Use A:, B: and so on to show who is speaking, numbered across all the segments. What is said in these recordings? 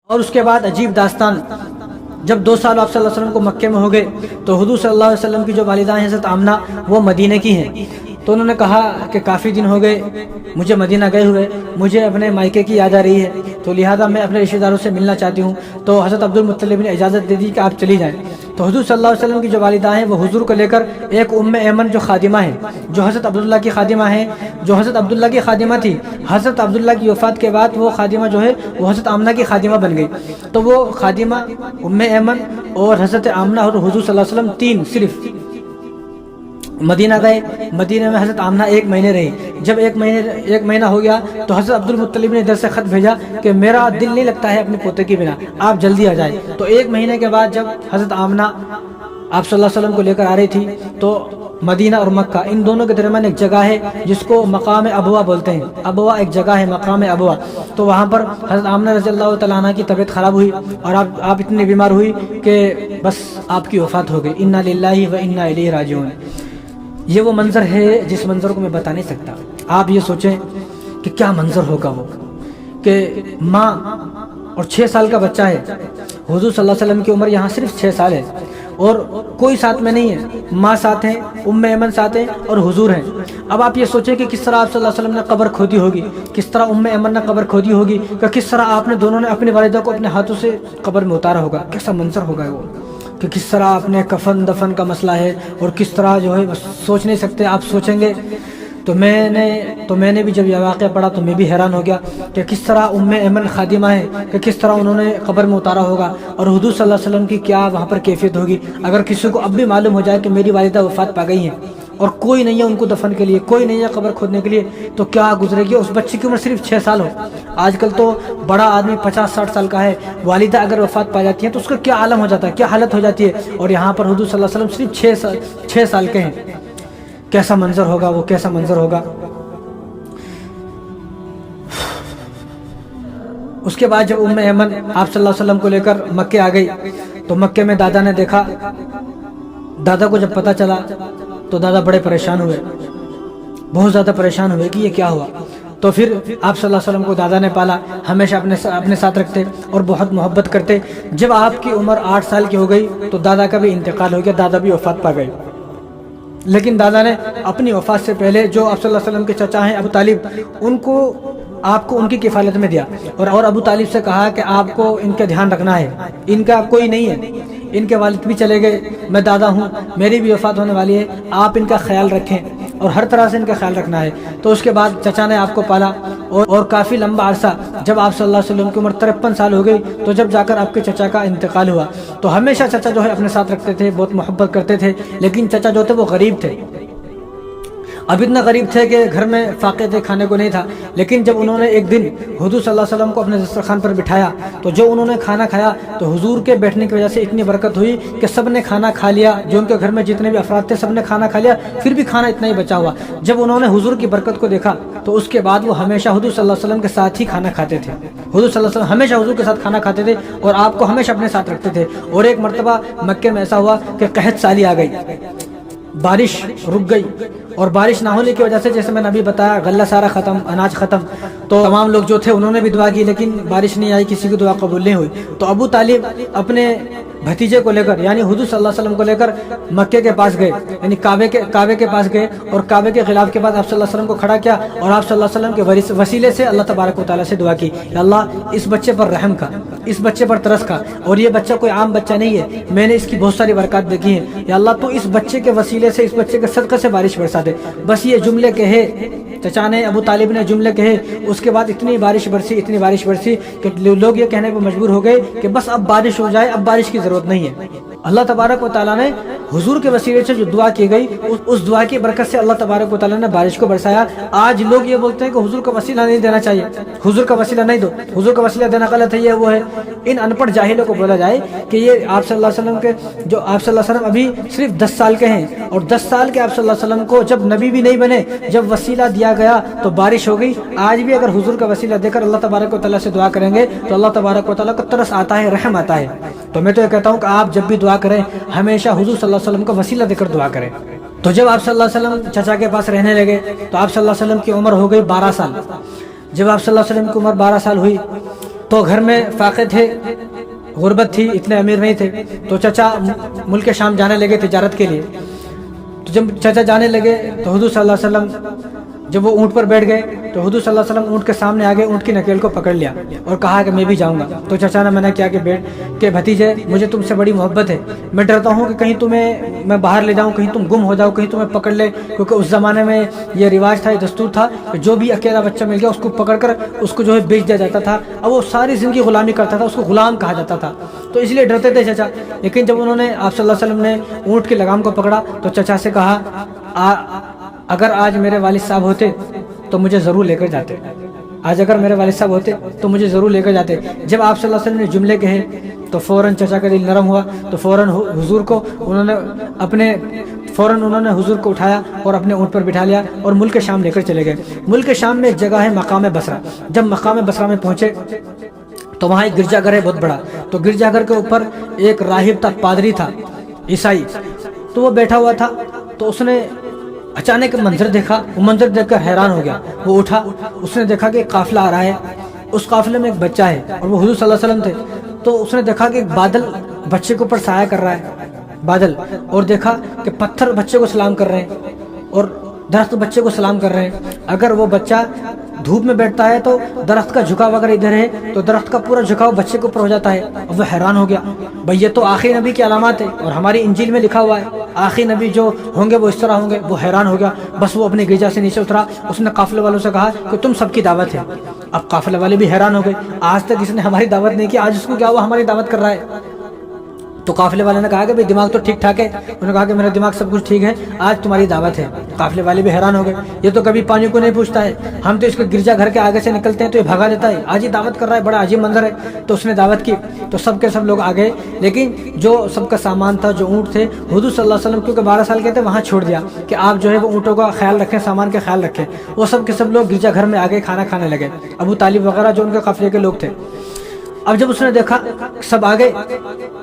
A: اور اس کے بعد عجیب داستان، جب 2 سال آپ صلی اللہ علیہ وسلم کو مکے میں ہو گئے تو حضور صلی اللہ علیہ وسلم کی جو والدہ ہیں حضرت آمنہ، وہ مدینہ کی ہیں، تو انہوں نے کہا کہ کافی دن ہو گئے مجھے مدینہ گئے ہوئے، مجھے اپنے مائکے کی یاد آ رہی ہے، تو لہٰذا میں اپنے رشتہ داروں سے ملنا چاہتی ہوں۔ تو حضرت عبد المطلب نے اجازت دے دی کہ آپ چلی جائیں۔ تو حضور صلی اللہ علیہ وسلم کی جو والدہ ہیں وہ حضور کو لے کر ایک ایمن جو خادمہ ہے، جو حضرت عبداللہ کی خادمہ ہیں، جو حضرت عبداللہ کی خادمہ تھی، حضرت عبداللہ کی وفات کے بعد وہ خادمہ جو ہے وہ حضرت آمنہ کی خادمہ بن گئی۔ تو وہ خادمہ ایمن اور حضرت آمنہ اور حضور صلی اللہ علیہ وسلم 3 صرف مدینہ گئے۔ مدینہ میں حضرت آمنہ 1 مہینے رہی۔ جب 1 مہینہ ہو گیا تو حضرت عبد المطلب نے ادھر سے خط بھیجا کہ میرا دل نہیں لگتا ہے اپنے پوتے کی بنا، آپ جلدی آ جائیں۔ تو 1 مہینے کے بعد جب حضرت آمنہ آپ صلی اللہ علیہ وسلم کو لے کر آ رہی تھی تو مدینہ اور مکہ ان دونوں کے درمیان ایک جگہ ہے جس کو مقام ابوا بولتے ہیں۔ ابوا ایک جگہ ہے، مقام ابوا۔ تو وہاں پر حضرت آمنہ رضی اللہ تعالیٰ عنہ کی طبیعت خراب ہوئی اور آپ اتنی بیمار ہوئی کہ بس آپ کی وفات ہو گئی۔ انا للہ و انا الیہ راجعون۔ یہ وہ منظر ہے جس منظر کو میں بتا نہیں سکتا۔ آپ یہ سوچیں کہ کیا منظر ہوگا وہ، کہ ماں اور 6 سال کا بچہ ہے۔ حضور صلی اللہ علیہ وسلم کی عمر یہاں صرف 6 سال ہے اور کوئی ساتھ میں نہیں ہے، ماں ساتھ ہیں، ایمن ساتھ ہیں اور حضور ہیں۔ اب آپ یہ سوچیں کہ کس طرح آپ صلی اللہ علیہ وسلم نے قبر کھودی ہوگی، کس طرح ایمن نے قبر کھودی ہوگی، کہ کس طرح آپ نے دونوں نے اپنی والدہ کو اپنے ہاتھوں سے قبر میں اتارا ہوگا، کیسا منظر ہوگا وہ، کہ کس طرح اپنے کفن دفن کا مسئلہ ہے اور کس طرح جو ہے سوچ نہیں سکتے۔ آپ سوچیں گے تو میں نے بھی جب یہ واقعہ پڑھا تو میں بھی حیران ہو گیا کہ کس طرح ایمن خادمہ ہے، کہ کس طرح انہوں نے قبر میں اتارا ہوگا اور حضور صلی اللہ علیہ وسلم کی کیا وہاں پر کیفیت ہوگی۔ اگر کسی کو اب بھی معلوم ہو جائے کہ میری والدہ وفات پا گئی ہیں اور کوئی نہیں ہے ان کو دفن کے لیے، کوئی نہیں ہے قبر کھودنے کے لیے، تو کیا گزرے گی۔ اس بچے کی عمر صرف 6 سال ہو، آج کل تو بڑا آدمی 50-60 سال کا ہے، والدہ اگر وفات پا جاتی ہے تو اس کا کیا عالم ہو جاتا ہے، کیا حالت ہو جاتی ہے، اور یہاں پر حضور صلی اللہ علیہ وسلم صرف 6 سال کے ہیں۔ کیسا منظر ہوگا وہ، کیسا منظر ہوگا۔ اس کے بعد جب ایمن آپ صلی اللہ علیہ وسلم کو لے کر مکے آ گئی تو مکے میں دادا نے دیکھا، دادا کو جب پتہ چلا تو دادا بڑے پریشان ہوئے، بہت زیادہ پریشان ہوئے کہ یہ کیا ہوا۔ تو پھر آپ صلی اللہ علیہ وسلم کو دادا نے پالا، ہمیشہ اپنے ساتھ رکھتے اور بہت محبت کرتے۔ جب آپ کی عمر 8 سال کی ہو گئی تو دادا کا بھی انتقال ہو گیا، دادا بھی وفات پا گئے۔ لیکن دادا نے اپنی وفات سے پہلے جو آپ صلی اللہ علیہ وسلم کے چچا ہیں ابو طالب، آپ کو ان کی کفالت میں دیا اور ابو طالب سے کہا کہ آپ کو ان کا دھیان رکھنا ہے، ان کا کوئی نہیں ہے، ان کے والد بھی چلے گئے، میں دادا ہوں، میری بھی وفات ہونے والی ہے، آپ ان کا خیال رکھیں اور ہر طرح سے ان کا خیال رکھنا ہے۔ تو اس کے بعد چچا نے آپ کو پالا اور کافی لمبا عرصہ، جب آپ صلی اللہ علیہ وسلم کی عمر 53 سال ہو گئی تو جب جا کر آپ کے چچا کا انتقال ہوا تو ہمیشہ چچا جو ہے اپنے ساتھ رکھتے تھے، بہت محبت کرتے تھے، لیکن چچا جو تھے وہ غریب تھے۔ اب اتنا غریب تھے کہ گھر میں فاقے تھے، کھانے کو نہیں تھا۔ لیکن جب انہوں نے ایک دن حضور صلی اللہ علیہ وسلم کو اپنے دسترخوان پر بٹھایا تو جو انہوں نے کھانا کھایا تو حضور کے بیٹھنے کی وجہ سے اتنی برکت ہوئی کہ سب نے کھانا کھا لیا، جو ان کے گھر میں جتنے بھی افراد تھے سب نے کھانا کھا لیا، پھر بھی کھانا اتنا ہی بچا ہوا۔ جب انہوں نے حضور کی برکت کو دیکھا تو اس کے بعد وہ ہمیشہ حضور صلی اللہ علیہ وسلم کے ساتھ ہی کھانا کھاتے تھے۔ حضور صلی اللہ علیہ وسلم ہمیشہ حضور کے ساتھ کھانا کھاتے تھے اور آپ کو ہمیشہ اپنے ساتھ رکھتے تھے۔ اور ایک مرتبہ مکے میں ایسا ہوا کہ قحط سالی آ گئی، بارش رک گئی، اور بارش نہ ہونے کی وجہ سے جیسے میں نے ابھی بتایا غلہ سارا ختم، اناج ختم، تو تمام لوگ جو تھے انہوں نے بھی دعا کی لیکن بارش نہیں آئی، کسی کی دعا قبول نہیں ہوئی۔ تو ابو طالب اپنے بھتیجے کو لے کر یعنی حضور صلی اللہ علیہ وسلم کو لے کر مکے کے پاس گئے، یعنی کعبے کے پاس گئے اور کعبے کے غلاف کے پاس آپ صلی اللہ علیہ وسلم کو کھڑا کیا اور آپ صلی اللہ علیہ وسلم کے وسیلے سے اللہ تبارک و تعالیٰ سے دعا کی کہ اللہ اس بچے پر رحم کا، اس بچے پر ترس کا، اور یہ بچہ کوئی عام بچہ نہیں ہے، میں نے اس کی بہت ساری برکات دیکھی ہیں، یا اللہ تو اس بچے کے وسیلے سے، اس بچے کے صدقے سے بارش برسا دے۔ بس یہ جملے کہے چچا نے، ابو طالب نے جملے کہے، اس کے بعد اتنی بارش برسی کہ لوگ یہ کہنے پر مجبور ہو گئے کہ بس اب بارش ہو جائے، اب بارش کی ضرورت نہیں ہے۔ اللہ تبارک و تعالیٰ نے حضور کے وسیلے سے جو دعا کی گئی اس دعا کی برکت سے اللہ تبارک و تعالیٰ نے بارش کو برسایا۔ آج لوگ یہ بولتے ہیں کہ حضور کا وسیلہ نہیں دینا چاہیے، حضور کا وسیلہ نہیں دو، حضور کا وسیلہ دینا غلط ہے، یہ وہ ہے۔ ان ان پڑھ جاہلوں کو بولا جائے کہ یہ آپ صلی اللہ علیہ وسلم کے جو آپ صلی اللہ علیہ وسلم ابھی صرف 10 سال کے ہیں اور 10 سال کے آپ صلی اللہ علیہ وسلم کو جب نبی بھی نہیں بنے، جب وسیلہ دیا گیا تو بارش ہو گئی۔ آج بھی اگر حضور کا وسیلہ دے کر اللہ تبارک و تعالیٰ سے دعا کریں گے تو اللہ تبارک و تعالیٰ کو ترس آتا ہے، رحم آتا ہے۔ تو میں تو یہ کہتا ہوں کہ آپ جب بھی دعا کریں ہمیشہ حضور صلی اللہ علیہ وسلم کا وسیلہ دے کر دعا کریں۔ تو جب آپ صلی اللہ علیہ وسلم چچا کے پاس رہنے لگے تو آپ صلی اللہ علیہ وسلم کی عمر ہو گئی 12 سال۔ جب آپ صلی اللہ علیہ وسلم کی عمر 12 سال ہوئی تو گھر میں فاقے تھے، غربت تھی، اتنے امیر نہیں تھے، تو چچا ملک شام جانے لگے تجارت کے لیے۔ تو جب چچا جانے لگے تو حضور صلی اللہ علیہ وسلم جب وہ اونٹ پر بیٹھ گئے تو حضور صلی اللہ علیہ وسلم اونٹ کے سامنے آگے اونٹ کی نکیل کو پکڑ لیا اور کہا کہ میں بھی جاؤں گا۔ تو چچا نے منع کیا کہ بیٹھ کہ بھتیجے مجھے تم سے بڑی محبت ہے، میں ڈرتا ہوں کہ کہیں تمہیں میں باہر لے جاؤں، کہیں تم گم ہو جاؤ، کہیں تمہیں پکڑ لے، کیونکہ اس زمانے میں یہ رواج تھا، یہ دستور تھا کہ جو بھی اکیلا بچہ مل گیا اس کو پکڑ کر اس کو جو ہے بیچ دیا جاتا تھا، اب وہ ساری زندگی غلامی کرتا تھا، اس کو غلام کہا جاتا تھا، تو اس لیے ڈرتے تھے چچا۔ لیکن جب انہوں نے آپ صلی اللہ علیہ وسلم نے اونٹ کی لگام کو پکڑا تو چچا سے کہا اگر آج میرے والد صاحب ہوتے تو مجھے ضرور لے کر جاتے، آج اگر میرے والد صاحب ہوتے تو مجھے ضرور لے کر جاتے۔ جب آپ صلی اللہ علیہ وسلم نے جملے کہے تو فوراً چچا کا دل نرم ہوا، تو فوراً حضور کو انہوں نے حضور کو اٹھایا اور اپنے اونٹ پر بٹھا لیا اور ملک شام لے کر چلے گئے۔ ملک شام میں ایک جگہ ہے مقام بصرہ، جب مقام بصرہ میں پہنچے تو وہاں ایک گرجا گھر ہے بہت بڑا، تو گرجا گھر کے اوپر ایک راہب تھا، پادری تھا عیسائی، تو وہ بیٹھا ہوا تھا، تو اس نے اچانک منظر دیکھا، وہ منظر دیکھ کر حیران ہو گیا، وہ اٹھا، اس نے دیکھا کہ ایک قافلہ آ رہا ہے، اس قافلے میں ایک بچہ ہے اور وہ حضور صلی اللہ علیہ وسلم تھے، تو اس نے دیکھا کہ ایک بادل بچے کے اوپر سایہ کر رہا ہے، بادل، اور دیکھا کہ پتھر بچے کو سلام کر رہے ہیں اور درخت بچے کو سلام کر رہے ہیں۔ اگر وہ بچہ دھوپ میں بیٹھتا ہے تو درخت کا جھکاؤ اگر ادھر ہے تو درخت کا پورا جھکاؤ بچے کے اوپر ہو جاتا ہے۔ اب وہ حیران ہو گیا، بھئی یہ تو آخری نبی کی علامات ہے اور ہماری انجیل میں لکھا ہوا ہے آخری نبی جو ہوں گے وہ اس طرح ہوں گے۔ وہ حیران ہو گیا، بس وہ اپنے گرجا سے نیچے اترا، اس نے قافلے والوں سے کہا کہ تم سب کی دعوت ہے۔ اب قافلے والے بھی حیران ہو گئے، آج تک اس نے ہماری دعوت نہیں کی، آج اس کو کیا ہوا ہماری دعوت کر رہا ہے؟ تو قافلے والے نے کہا کہ بھئی دماغ تو ٹھیک ٹھاک ہے، انہوں نے کہا کہ میرا دماغ سب کچھ ٹھیک ہے، آج تمہاری دعوت ہے۔ قافلے والے بھی حیران ہو گئے، یہ تو کبھی پانی کو نہیں پوچھتا ہے، ہم تو اس کے گرجا گھر کے آگے سے نکلتے ہیں تو یہ بھگا دیتا ہے، آج ہی دعوت کر رہا ہے، بڑا عجیب منظر ہے۔ تو اس نے دعوت کی تو سب کے سب لوگ آ گئے، لیکن جو سب کا سامان تھا، جو اونٹ تھے، حضور صلی اللہ علیہ وسلم کیونکہ 12 سال کے تھے وہاں چھوڑ دیا کہ آپ جو ہے وہ اونٹوں کا خیال رکھیں، سامان کا خیال رکھیں۔ وہ سب کے سب لوگ گرجا گھر میں آ گئے، کھانا کھانے لگے، ابو طالب وغیرہ جو ان کے قافلے کے لوگ تھے۔ اب جب اس نے دیکھا سب آ گئے،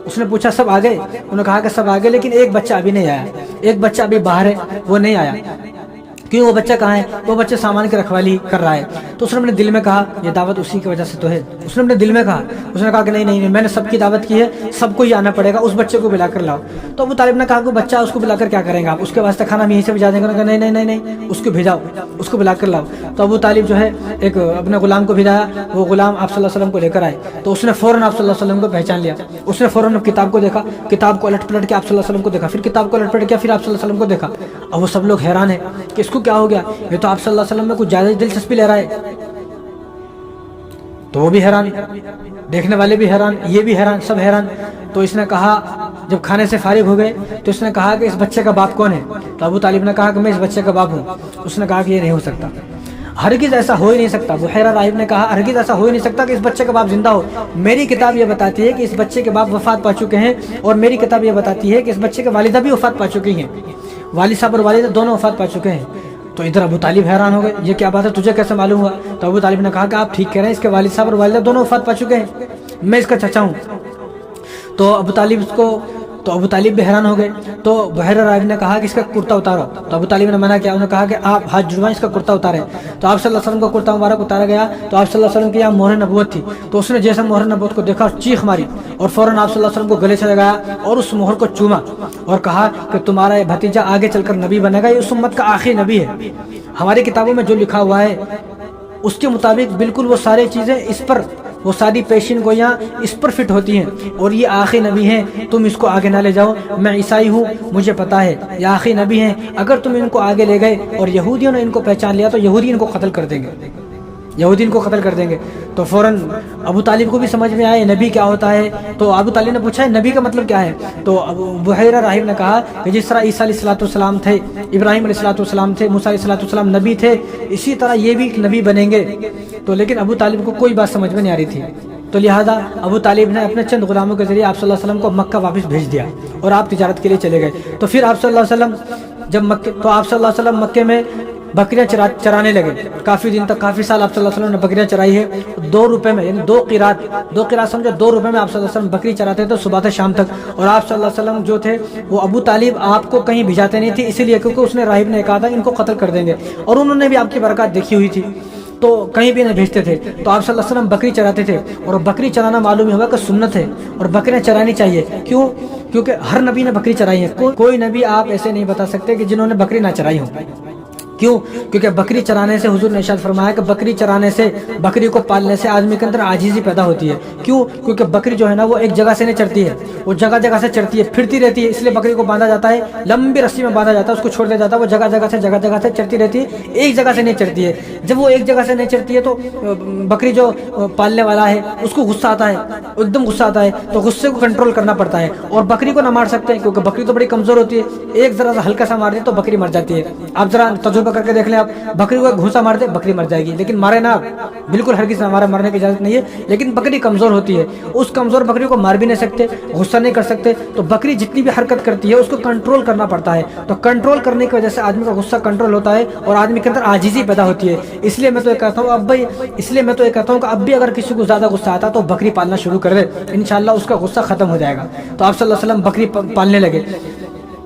A: اس نے پوچھا سب آ گئے؟ انہوں نے کہا کہ سب آ گئے، لیکن ایک بچہ ابھی نہیں آیا، ایک بچہ ابھی باہر ہے، وہ نہیں آیا۔ کیوں؟ وہ بچہ کہاں ہے؟ وہ بچہ سامان کی رکھوالی کر رہا ہے۔ تو اس نے اپنے دل میں کہا یہ دعوت اسی کی وجہ سے تو ہے، اس نے اپنے دل میں کہا، اس نے کہا کہ نہیں، میں نے سب کی دعوت کی ہے، سب کو ہی آنا پڑے گا، اس بچے کو بلا کر لاؤ۔ تو ابو طالب نے کہا کہ بچہ اس کو بلا کر کیا کریں گے آپ؟ اس کے واسطے کھانا ہم یہیں سے بھیجا دیں گے؟ نہیں، اس کو بھیجاؤ، اس کو بلا کر لاؤ۔ تو ابو طالب جو ہے ایک اپنے غلام کو بھیجایا، وہ غلام آپ صلی اللہ علیہ وسلم کو لے کر آئے، تو اس نے فوراً آپ صلی اللہ علیہ وسلم کو پہچان لیا، اس نے فوراً کتاب کو دیکھا، کتاب کو الٹ پلٹ کے آپ صلی اللہ علیہ وسلم کو دیکھا، پھر کتاب کو الٹ پلٹ کیا، پھر آپ صلی اللہ علیہ وسلم کو دیکھا۔ اب وہ سب لوگ حیران ہیں کہ اس کو کیا ہو گیا، یہ تو آپ صلی اللہ علیہ وسلم میں کچھ زیادہ دلچسپی لے رہا ہے۔ تو وہ بھی حیران، دیکھنے والے بھی حیران، یہ بھی حیران، سب حیران۔ تو اس نے کہا جب کھانے سے فارغ ہو گئے تو اس نے کہا کہ اس بچے کا باپ کون ہے؟ تو ابو طالب نے کہا کہ میں اس بچے کا باپ ہوں۔ اس نے کہا کہ یہ نہیں ہو سکتا، ہرگز ایسا ہو ہی نہیں سکتا۔ بحیرہ راہب نے کہا ہرگز ایسا ہو ہی نہیں سکتا کہ اس بچے کا باپ زندہ ہو، میری کتاب یہ بتاتی ہے کہ اس بچے کے باپ وفات پا چکے ہیں، اور میری کتاب یہ بتاتی ہے کہ اس بچے کے والدہ بھی وفات پا چکی ہیں، والد صاحب اور والدہ دونوں وفات پا چکے ہیں۔ تو ادھر ابو طالب حیران ہو گئے، یہ کیا بات ہے، تجھے کیسے معلوم ہوا؟ تو ابو طالب نے کہا کہ آپ ٹھیک کہہ رہے ہیں، اس کے والد صاحب اور والدہ دونوں وفات پا چکے ہیں، میں اس کا چچا ہوں۔ تو ابو طالب بھی حیران ہو گئے۔ تو بحیرہ راہب نے کہا کہ اس کا کرتا اتارو، تو ابو طالب نے منع کیا، انہوں نے کہا کہ آپ ہاتھ جڑوائیں، اس کا کرتا اتاریں۔ تو آپ صلی اللہ علیہ وسلم کا کرتا مبارک اتارا گیا، تو آپ صلی اللہ علیہ وسلم کی یہاں مہر نبوت تھی، تو اس نے جیسے مہر نبوت کو دیکھا چیخ ماری اور فوراً آپ صلی اللہ علیہ وسلم کو گلے سے لگایا اور اس مہر کو چوما اور کہا کہ تمہارا یہ بھتیجا آگے چل کر نبی بنے گا، یہ اس امت کا آخری نبی ہے، ہماری کتابوں میں جو لکھا ہوا ہے اس کے مطابق بالکل وہ ساری چیزیں اس پر، وہ ساری پیشین گویاں اس پر فٹ ہوتی ہیں، اور یہ آخری نبی ہیں، تم اس کو آگے نہ لے جاؤ، میں عیسائی ہوں، مجھے پتا ہے یہ آخری نبی ہیں، اگر تم ان کو آگے لے گئے اور یہودیوں نے ان کو پہچان لیا تو یہودی ان کو قتل کر دیں گے، یہودی ان کو قتل کر دیں گے۔ تو فوراً ابو طالب کو بھی سمجھ میں آئے نبی کیا ہوتا ہے، تو ابو طالب نے پوچھا ہے نبی کا مطلب کیا ہے؟ تو بحیرہ راہب نے کہا کہ جس طرح عیسیٰ علیہ السلام تھے، ابراہیم علیہ السلام تھے، موسیٰ علیہ السلام نبی تھے، اسی طرح یہ بھی ایک نبی بنیں گے۔ تو لیکن ابو طالب کو کوئی بات سمجھ میں نہیں آ رہی تھی، تو لہٰذا ابو طالب نے اپنے چند غلاموں کے ذریعے آپ صلی اللہ علیہ وسلم کو مکہ واپس بھیج دیا اور آپ تجارت کے لیے چلے گئے۔ تو پھر آپ صلی اللہ علیہ وسلم آپ صلی اللہ علیہ وسلم مکے میں بکریاں چرانے لگے، کافی دن تک، کافی سال آپ صلی اللہ علیہ وسلم نے بکریاں چرائی ہے، 2 روپے میں، یعنی 2 قیراط سمجھو، 2 روپے میں آپ صلی اللہ علیہ وسلم بکری چراتے تھے صبح سے شام تک۔ اور آپ صلی اللہ علیہ وسلم جو تھے وہ ابو طالب آپ کو کہیں بھیجاتے نہیں تھے، اسی لیے کیونکہ اس نے راہب نے کہا تھا ان کو قتل کر دیں گے، اور انہوں نے بھی آپ کی برکات دیکھی ہوئی تھی۔ تو کہیں بھی نہیں بھیجتے تھے. تو آپ صلی اللہ علیہ وسلم بکری چراتے تھے, اور بکری چرانا معلوم ہی ہوا کہ سنت ہے, اور بکریاں چرانی چاہیے. کیوں؟ کیونکہ ہر نبی نے بکری چرائی ہے. کوئی نبی آپ ایسے نہیں بتا سکتے کہ جنہوں نے بکری نہ چرائی ہو. کیوں؟ کیونکہ بکری چرانے سے حضور نے ارشاد فرمایا کہ بکری چرانے سے, بکری کو پالنے سے آدمی کے اندر عاجزی پیدا ہوتی ہے. کیوں؟ کیونکہ بکری جو ہے نا وہ ایک جگہ سے نہیں چرتی ہے, وہ جگہ جگہ سے چرتی ہے, پھرتی رہتی ہے. اس لیے بکری کو باندھا جاتا ہے, لمبی رسی میں باندھا جاتا ہے, اس کو چھوڑ دیا جاتا ہے, وہ جگہ جگہ سے چرتی رہتی ہے, ایک جگہ سے نہیں چرتی ہے. جب وہ ایک جگہ سے نہیں چرتی ہے تو بکری جو پالنے والا ہے اس کو غصہ آتا ہے, ایک دم غصہ آتا ہے, تو غصے کو کنٹرول کرنا پڑتا ہے. اور بکری کو نہ مار سکتے ہیں کیونکہ بکری تو بڑی کمزور ہوتی ہے, ایک ذرا سا ہلکا سا مار دے تو بکری مر جاتی ہے. آپ ذرا تجربہ کر کے دیکھ لیں, آپ بکری کو ایک گھوسا مار دے بکری مر جائے گی, لیکن مارے نہ, بالکل ہرگز ہمارا مرنے کی اجازت نہیں ہے. لیکن بکری کمزور ہوتی ہے, اس کمزور بکری کو مار بھی نہیں سکتے, غصہ نہیں کر سکتے. تو بکری جتنی بھی حرکت کرتی ہے اس کو کنٹرول کرنا پڑتا ہے. تو کنٹرول کرنے کی وجہ سے آدمی کا غصہ کنٹرول ہوتا ہے اور آدمی کے اندر عاجزی پیدا ہوتی ہے. اس لیے میں تو یہ کہتا ہوں کہ اب بھی اگر کسی کو زیادہ غصہ آتا تو بکری پالنا شروع کر دے, انشاءاللہ اس کا غصہ ختم ہو جائے گا. تو آپ صلی اللہ علیہ وسلم بکری پالنے لگے.